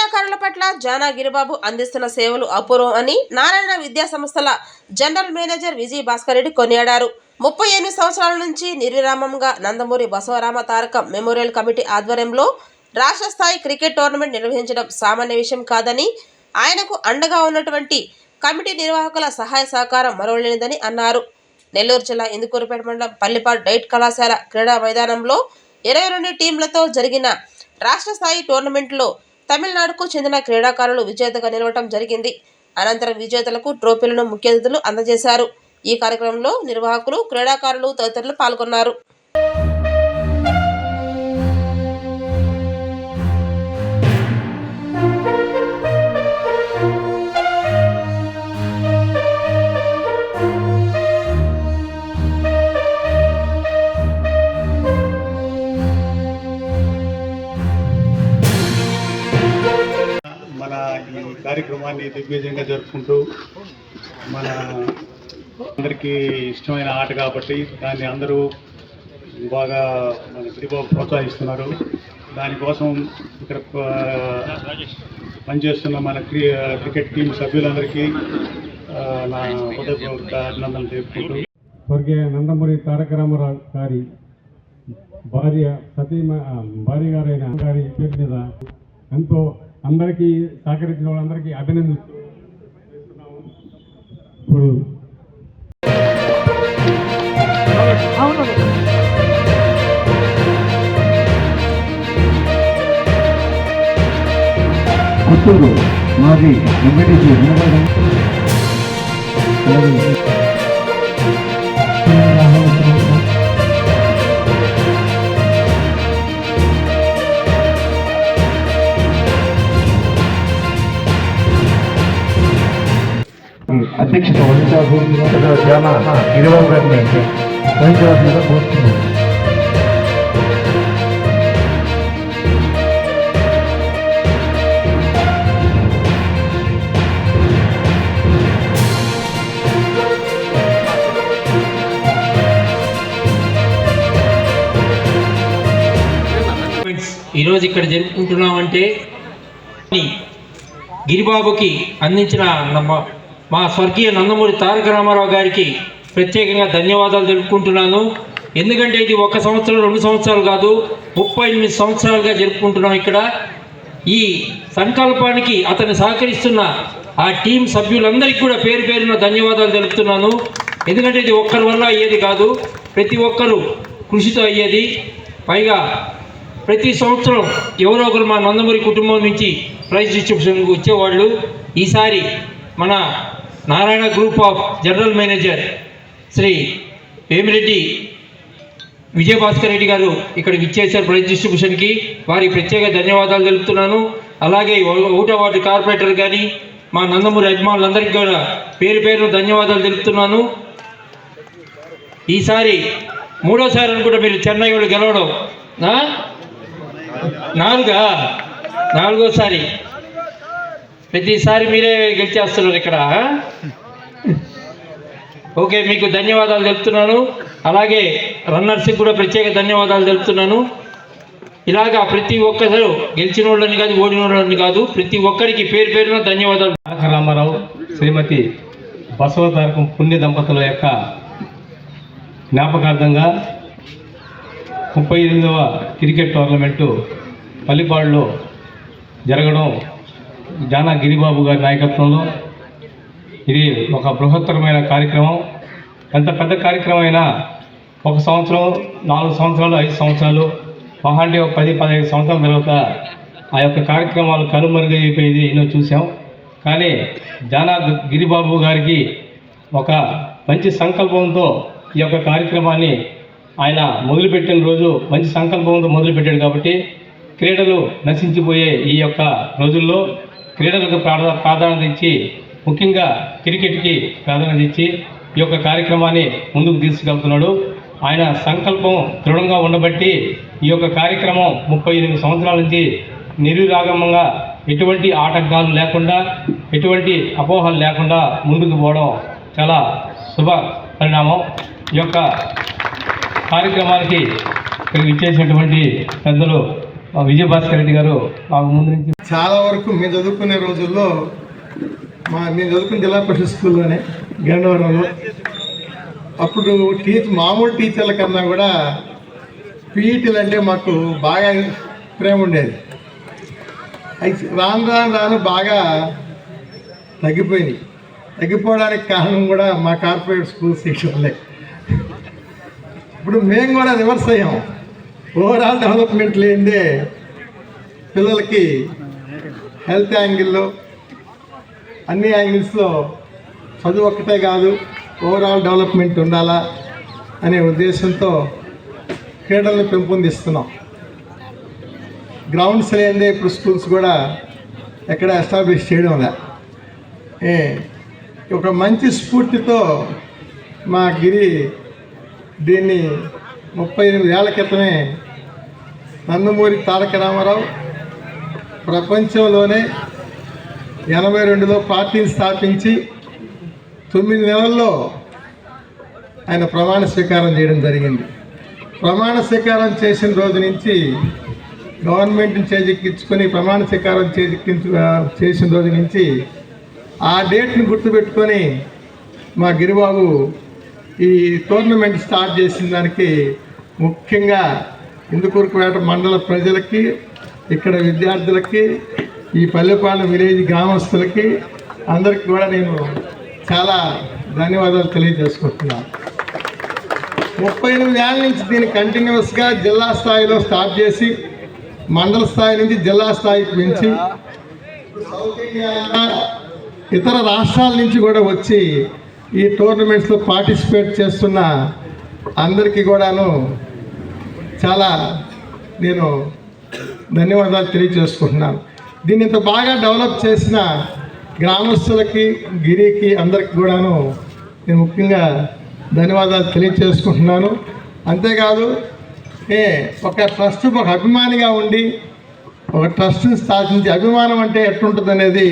క్రీడాకారుల పట్ల జానా గిరిబాబు అందిస్తున్న సేవలు అపూర్వం అని నారాయణ విద్యా సంస్థల జనరల్ మేనేజర్ విజయ్ భాస్కర్ రెడ్డి కొనియాడారు. 38 సంవత్సరాల నుంచి నిర్విరామంగా నందమూరి బసవరామ తారకం మెమోరియల్ కమిటీ ఆధ్వర్యంలో రాష్ట్ర స్థాయి క్రికెట్ టోర్నమెంట్ నిర్వహించడం సామాన్య విషయం కాదని, ఆయనకు అండగా ఉన్నటువంటి కమిటీ నిర్వాహకుల సహాయ సహకారం మరవలేనిదని అన్నారు. నెల్లూరు జిల్లా ఇందుకూరుపేట మండలం పల్లిపాడు డైట్ కళాశాల క్రీడా మైదానంలో 22 టీంలతో జరిగిన రాష్ట్ర స్థాయి టోర్నమెంట్లో తమిళనాడుకు చెందిన క్రీడాకారులు విజేతగా నిలవడం జరిగింది. అనంతరం విజేతలకు ట్రోఫీలను ముఖ్య అతిథులు అందజేశారు. ఈ కార్యక్రమంలో నిర్వాహకులు, క్రీడాకారులు తదితరులు పాల్గొన్నారు. మన ఈ కార్యక్రమాన్ని దిగ్విజయంగా జరుపుకుంటూ మన అందరికీ ఇష్టమైన ఆట కాబట్టి దాన్ని అందరూ బాగా మన గిరిబాబు ప్రోత్సహిస్తున్నారు. దానికోసం ఇక్కడ పనిచేస్తున్న మన క్రికెట్ టీం సభ్యులందరికీ నా హృదయపూర్వక అభినందనలు తెలుపుకుంటూ స్వర్గీయ నందమూరి తారక రామారావు గారి భార్య గారైన గారి పేరు మీద ఎంతో అందరికీ సహకరించిన వాళ్ళందరికీ అభినందిస్తూ ఇప్పుడు పుత్తూరు మాది ఎంపీటీసీ అధ్యక్షత వహించాల్సిన జానా గిరిబాబు గారిని వహించవలసిందిగా కోరుతున్నాను. ఈరోజు ఇక్కడ జరుపుకుంటున్నామంటే గిరిబాబుకి అందించిన మా స్వర్గీయ నందమూరి తారక రామారావు గారికి ప్రత్యేకంగా ధన్యవాదాలు తెలుపుకుంటున్నాను. ఎందుకంటే ఇది 1 సంవత్సరం 2 సంవత్సరాలు కాదు, 38 సంవత్సరాలుగా జరుపుకుంటున్నాం. ఇక్కడ ఈ సంకల్పానికి అతను సహకరిస్తున్న ఆ టీం సభ్యులందరికీ కూడా పేరు పేరున ధన్యవాదాలు తెలుపుతున్నాను. ఎందుకంటే ఇది ఒక్కరి వల్ల అయ్యేది కాదు, ప్రతి ఒక్కరు కృషితో అయ్యేది. పైగా ప్రతి సంవత్సరం ఎవరో ఒకరు మా నందమూరి కుటుంబం నుంచి ప్రైజ్ డిస్ట్రిబ్యూషన్కి వచ్చేవాళ్ళు. ఈసారి మన Narayana group of general manager Shri Vemireddy Vijay Bhaskar Reddy గారు ఇక్కడికి ఇచ్చేశారు ప్రైజ్ డిస్ట్రిబ్యూషన్కి. వారికి ప్రత్యేక ధన్యవాదాలు తెలుపుతున్నాను. అలాగే 1వ వార్డు కార్పొరేటర్ కానీ మా నందమూరి అభిమానులందరికీ కూడా పేరు పేరును ధన్యవాదాలు తెలుపుతున్నాను. ఈసారి 3వసారి అనుకుంటా మీరు చెన్నై వాళ్ళు గెలవడం, 4వసారి. ప్రతిసారి మీరే గెలిచేస్తున్నారు ఇక్కడ. ఓకే, మీకు ధన్యవాదాలు తెలుపుతున్నాను. అలాగే రన్నర్స్కి కూడా ప్రత్యేక ధన్యవాదాలు తెలుపుతున్నాను. ఇలాగా ప్రతి ఒక్కరు గెలిచిన వాళ్ళని కాదు, ఓడిన వాళ్ళని కాదు, ప్రతి ఒక్కరికి పేరు పేరున ధన్యవాదాలు. తారక రామారావు శ్రీమతి బసవ తారకం పుణ్య దంపతుల యొక్క జ్ఞాపకార్థంగా 38వ క్రికెట్ టోర్నమెంటు పల్లిపాడులో జరగడం జానా గిరిబాబు గారి నాయకత్వంలో ఇది ఒక బృహత్తరమైన కార్యక్రమం. ఎంత పెద్ద కార్యక్రమం అయినా 1 సంవత్సరం, 4 సంవత్సరాలు, 5 సంవత్సరాలు, మహా అంటే 10-15 సంవత్సరాల తర్వాత ఆ యొక్క కార్యక్రమాలు కనుమరుగైపోయేది ఎన్నో చూసాం. కానీ జానా గిరిబాబు గారికి ఒక మంచి సంకల్పంతో ఈ యొక్క కార్యక్రమాన్ని ఆయన మొదలుపెట్టిన రోజు మంచి సంకల్పంతో మొదలుపెట్టాడు. కాబట్టి క్రీడలు నశించిపోయే ఈ యొక్క రోజుల్లో క్రీడలకు ప్రాధాన్యత ఇచ్చి, ముఖ్యంగా క్రికెట్కి ప్రాధాన్యత ఇచ్చి ఈ యొక్క కార్యక్రమాన్ని ముందుకు తీసుకెళ్తున్నాడు. ఆయన సంకల్పం దృఢంగా ఉండబట్టి ఈ యొక్క కార్యక్రమం 38 సంవత్సరాల నుంచి నిర్విరాగంగా ఎటువంటి ఆటంకాలు లేకుండా, ఎటువంటి అపోహలు లేకుండా ముందుకు పోవడం చాలా శుభ పరిణామం. ఈ యొక్క కార్యక్రమానికి ఇచ్చేసినటువంటి పెద్దలు విజయ్ భాస్కర్ రెడ్డి గారు మాకు ముందు నుంచి చాలా వరకు మేము చదువుకునే రోజుల్లో మేము చదువుకున్న జిల్లా పరిషత్ స్కూల్లోనే గండవరంలో. అప్పుడు మామూలు టీచర్ల కన్నా కూడా పీఈటీలు అంటే మాకు బాగా ప్రేమ ఉండేది. అయితే రాను బాగా తగ్గిపోవడానికి కారణం కూడా మా కార్పొరేట్ స్కూల్ శిక్షకులే. ఇప్పుడు మేము కూడా రివర్స్ అయ్యాం. ఓవరాల్ డెవలప్మెంట్ లేనిదే పిల్లలకి హెల్త్ యాంగిల్లో అన్ని యాంగిల్స్లో చదువు ఒక్కటే కాదు, ఓవరాల్ డెవలప్మెంట్ ఉండాలా అనే ఉద్దేశంతో క్రీడలను పెంపొందిస్తున్నాం. గ్రౌండ్స్ లేనిదే ఇప్పుడు స్కూల్స్ కూడా ఎక్కడ ఎస్టాబ్లిష్ చేయడం లే. ఒక మంచి స్ఫూర్తితో మా గిరి దీన్ని 38 ఏళ్ల క్రితమే నందమూరి తారక రామారావు ప్రపంచంలోనే 82లో పార్టీని స్థాపించి 9 నెలల్లో ఆయన ప్రమాణ స్వీకారం చేయడం జరిగింది. ప్రమాణ స్వీకారం చేసిన రోజు నుంచి గవర్నమెంట్ని చేజిక్కించుకొని ప్రమాణ స్వీకారం చేసిన రోజు నుంచి ఆ డేట్ని గుర్తుపెట్టుకొని మా గిరిబాబు ఈ టోర్నమెంట్ స్టార్ట్ చేసిన దానికి ముఖ్యంగా ఇందుకూరుపేట మండల ప్రజలకి, ఇక్కడ విద్యార్థులకి, ఈ పల్లెపాలెం విలేజ్ గ్రామస్తులకి అందరికీ కూడా నేను చాలా ధన్యవాదాలు తెలియజేసుకుంటున్నాను. 38 ఏళ్ళ నుంచి దీన్ని కంటిన్యూస్గా జిల్లా స్థాయిలో స్టార్ట్ చేసి మండల స్థాయి నుంచి జిల్లా స్థాయికి పెంచి సౌత్ ఇండియా ఇతర రాష్ట్రాల నుంచి కూడా వచ్చి ఈ టోర్నమెంట్స్లో పార్టిసిపేట్ చేస్తున్న అందరికీ కూడాను చాలా నేను ధన్యవాదాలు తెలియజేసుకుంటున్నాను. దీన్ని ఇంత బాగా డెవలప్ చేసిన గ్రామస్తులకి, గిరికి అందరికి కూడాను నేను ముఖ్యంగా ధన్యవాదాలు తెలియజేసుకుంటున్నాను. అంతేకాదు ఒక ట్రస్ట్ ఒక అభిమానిగా ఉండి ఒక ట్రస్ట్ని స్థాపించి, అభిమానం అంటే ఎట్లుంటుంది అనేది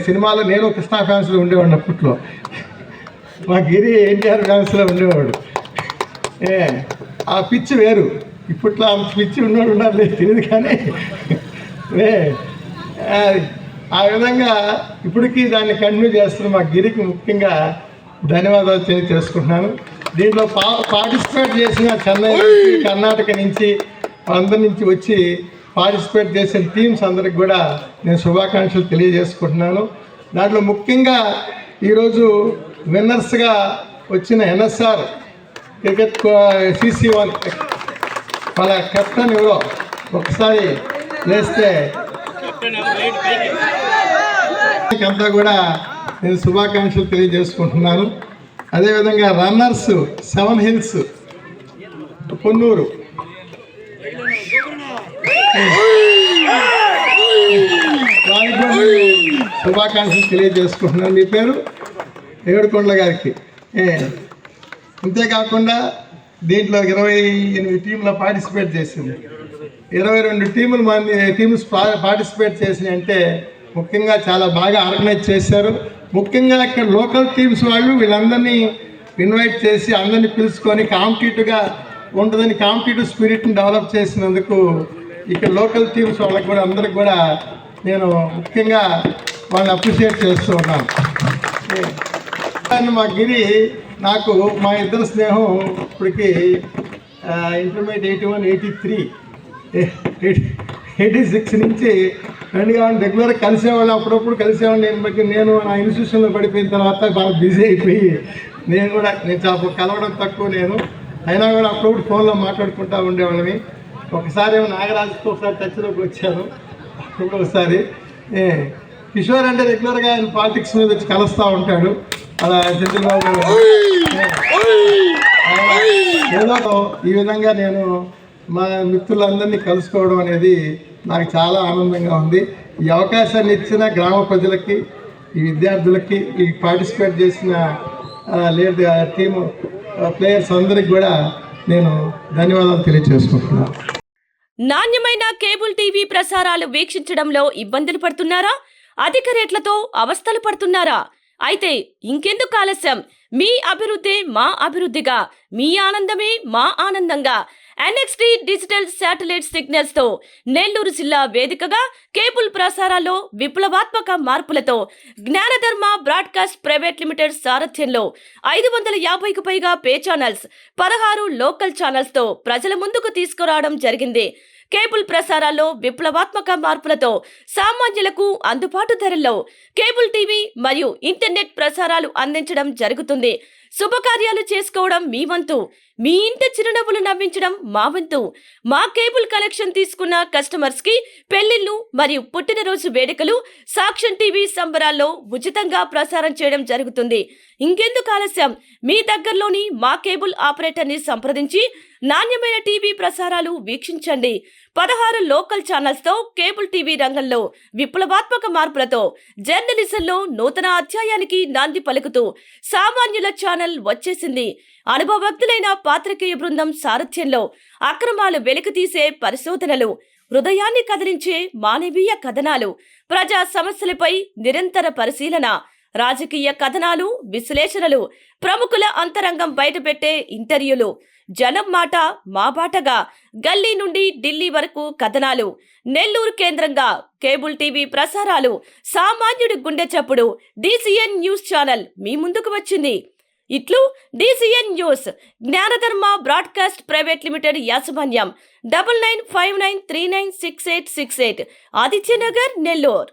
సినిమాలో నేను కృష్ణా ఫ్యాన్స్లో ఉండేవాడిని. అప్పట్లో మా గిరి ఎన్టీఆర్ ఫ్యాన్స్లో ఉండేవాడు. ఆ పిచ్చి వేరు. ఇప్పట్లో ఆ పిచ్చి ఉన్నాడు ఉన్నారు లేదు తెలియదు, కానీ ఆ విధంగా ఇప్పటికీ దాన్ని కంటిన్యూ చేస్తున్న మా గిరికి ముఖ్యంగా ధన్యవాదాలు తెలియజేసుకుంటున్నాను. దీంట్లో పార్టిసిపేట్ చేసిన చెన్నై నుంచి, కర్ణాటక నుంచి అందరి నుంచి వచ్చి పార్టిసిపేట్ చేసిన టీమ్స్ అందరికి కూడా నేను శుభాకాంక్షలు తెలియజేసుకుంటున్నాను. దాంట్లో ముఖ్యంగా ఈరోజు విన్నర్స్గా వచ్చిన ఎన్ఎస్ఆర్ క్రికెట్ CC1 వాళ్ళ కెప్టెన్ ఎవరో ఒకసారి వేస్తే అంతా కూడా నేను శుభాకాంక్షలు తెలియజేసుకుంటున్నాను. అదేవిధంగా రన్నర్స్ 7 హిల్స్ పొన్నూరు వారికి కూడా శుభాకాంక్షలు తెలియజేసుకుంటున్నాను. మీ పేరు ఏడుకొండల గారికి. అంతేకాకుండా దీంట్లో 28 టీంలో పార్టిసిపేట్ చేసింది. 22 టీమ్స్ పార్టిసిపేట్ చేసినాయి అంటే ముఖ్యంగా చాలా బాగా ఆర్గనైజ్ చేశారు. ముఖ్యంగా ఇక్కడ లోకల్ టీమ్స్ వాళ్ళు వీళ్ళందరినీ ఇన్వైట్ చేసి అందరినీ పిలుచుకొని కాంపిటేటివ్గా ఉంటుందని కాంపిటేటివ్ స్పిరిట్ని డెవలప్ చేసినందుకు ఇక్కడ లోకల్ టీమ్స్ వాళ్ళకి కూడా అందరికి కూడా నేను ముఖ్యంగా వాళ్ళని అప్రిషియేట్ చేస్తూ ఉన్నాను. మా గిరి నాకు మా ఇద్దరు స్నేహం ఇప్పటికి ఇంటర్మీడియట్ 81, 86 నుంచి రెండుగా రెగ్యులర్గా కలిసేవాళ్ళం. అప్పుడప్పుడు కలిసేవాళ్ళని. నేను నా ఇన్స్టిట్యూషన్లో పడిపోయిన తర్వాత బాగా బిజీ అయిపోయి నేను కలవడం తక్కువ. అయినా కూడా అప్పుడప్పుడు ఫోన్లో మాట్లాడుకుంటూ ఉండేవాళ్ళని. ఒకసారి ఏమో నాగరాజుతో ఒకసారి టచ్లోకి వచ్చాను. అప్పుడు ఒకసారి కిషోర్ అంటే రెగ్యులర్గా ఆయన పాలిటిక్స్ మీద వచ్చి కలుస్తూ ఉంటాడు. అలా చంద్రబాబు ఏదో ఈ విధంగా నేను మా మిత్రులందరినీ కలుసుకోవడం అనేది నాకు చాలా ఆనందంగా ఉంది. ఈ అవకాశాన్ని ఇచ్చిన గ్రామ ప్రజలకి, ఈ విద్యార్థులకి, ఈ పార్టిసిపేట్ చేసిన టీము ప్లేయర్స్ అందరికి కూడా నేను ధన్యవాదాలు తెలియజేసుకుంటున్నాను. నాణ్యమైన కేబుల్ టీవీ ప్రసారాలు వీక్షించడంలో ఇబ్బందులు పడుతున్నారా? అధిక రేట్లతో అవస్థలు పడుతున్నారా? అయితే ఇంకెందుకు ఆలస్యం? మీ అభివృద్ధి మా అభివృద్ధిగా, మీ ఆనందమే మా ఆనందంగా NXT డిజిటల్ శాటిలైట్ సిగ్నల్స్ తో నెల్లూరు జిల్లా వేదికగా కేబుల్ ప్రసారాల్లో విప్లవాత్మక మార్పులతో జ్ఞానధర్మ బ్రాడ్కాస్ట్ ప్రైవేట్ లిమిటెడ్ సారథ్యంలో 550కు పైగా పే ఛానల్స్, 16 లోకల్ ఛానల్స్ తో ప్రజల ముందుకు తీసుకురావడం జరిగింది. కేబుల్ ప్రసారాల్లో విప్లవాత్మక మార్పులతో సామాన్యులకు అందుబాటు ధరల్లో కేబుల్ టీవీ మరియు ఇంటర్నెట్ ప్రసారాలు అందించడం జరుగుతుంది. శుభకార్యాలు చేసుకోవడం మీ వంతు, మీ ఇంటి చిరునవ్వులు నవ్వించడం మా వంతు. మా కేబుల్ కనెక్షన్ తీసుకున్న కస్టమర్స్ కి పెళ్లిళ్లు మరియు పుట్టినరోజు వేడుకలు సాక్ష్యం టీవీ సంబరాల్లో ఉచితంగా ప్రసారం చేయడం జరుగుతుంది. ఇంకెందుకు ఆలస్యం, మీ దగ్గరలోని మా కేబుల్ ఆపరేటర్ ని సంప్రదించి నాణ్యమైన టీవీ ప్రసారాలు వీక్షించండి. 16 లోకల్ ఛానల్స్ తో కేబుల్ టీవీ రంగంలో విప్లవాత్మక మార్పులతో జర్నలిజంలో నూతన అధ్యాయానికి నాంది పలుకుతూ సామాన్యుల ఛానల్ వచ్చేసింది. అనుభవజ్ఞులైన పాత్రికేయ బృందం సారథ్యంలో అక్రమాలు వెలికితీసే పరిశోధనలు, హృదయాన్ని కదిలించే మానవీయ కథనాలు, ప్రజా సమస్యలపై నిరంతర పరిశీలన, రాజకీయ కథనాలు, విశ్లేషణలు, ప్రముఖుల అంతరంగం బయటపెట్టే ఇంటర్వ్యూలు, జనం మాట మా బాటగా గల్లీ నుండి ఢిల్లీ వరకు కథనాలు, నెల్లూరు కేంద్రంగా కేబుల్ టీవీ ప్రసారాలు, సామాన్యుడి గుండె చప్పుడు DCN న్యూస్ ఛానల్ మీ ముందుకు వచ్చింది. ఇట్లు DCN news జ్ఞానధర్మ broadcast private limited యాజమాన్యం 9959396868 ఆదిత్యనగర్ నెల్లూరు.